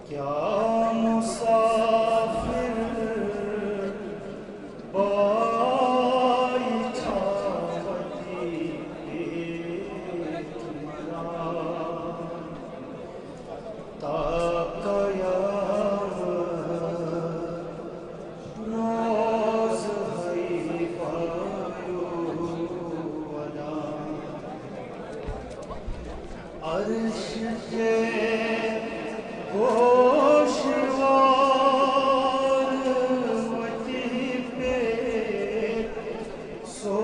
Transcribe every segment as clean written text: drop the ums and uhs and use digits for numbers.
क्या मुसाफिर बाई छावती पेट मरा ता कयामत रोज हई पायो वदा अर्श के गोशवार वती पे सो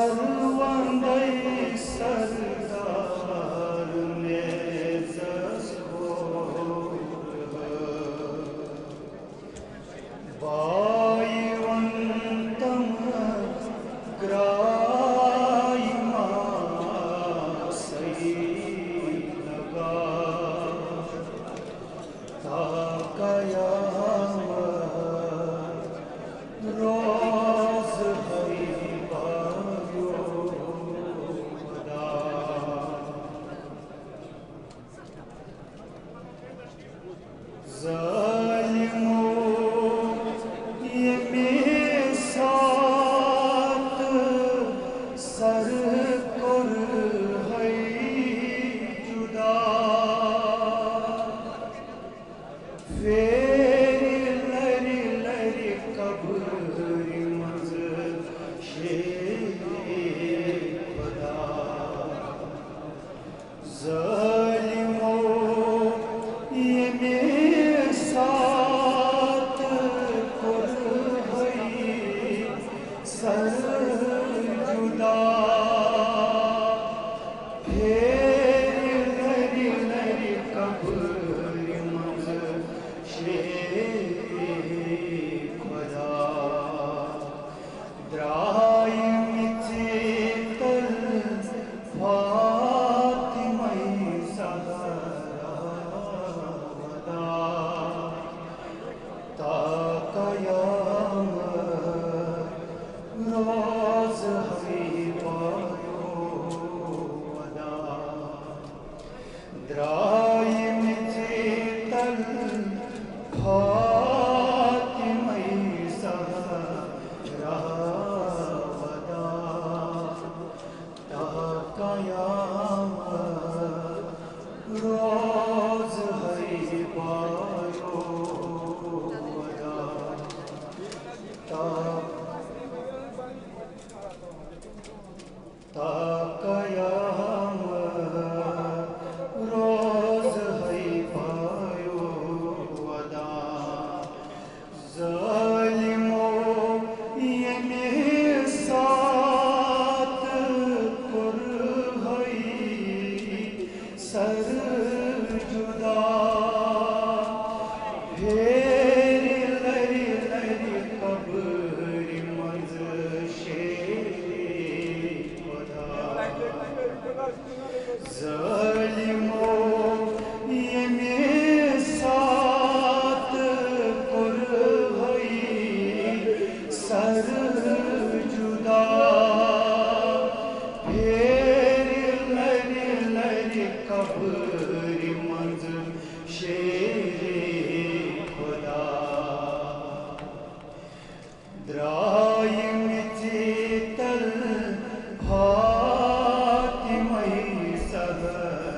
सरवंदई सरदार में बाईवंतम ग्राइमा सही लगा ताकयामत रोज हई पायो वदा जालिमों ये मेरे साथ सर कर है जुदा फेर लरी लरी कब्र मज शेर खुदा जालिमों ये मेरे साथ कर है सर जुदा फेर लरी लरी कब्र मज शेर खुदा द्राई मिथे तल फातिमई ज़हरा वदा ता कयामत रोज हई पायो वदा द्राई मिथे तल फातिमई ज़हरा वदा ता कयामत रोज हई पायो वदा ता कयामत रोज हई पायो वदा जालिमों ये मेरे साथ कर हई सर जुदा फेर लरी लरी कब्र मज शेर खुदा जालिमों ये मेरे साथ कर हई सर जुदा फेर लरी लरी कब्र मज शेर खुदा द्राई मिथे तल फातिमई ज़हरा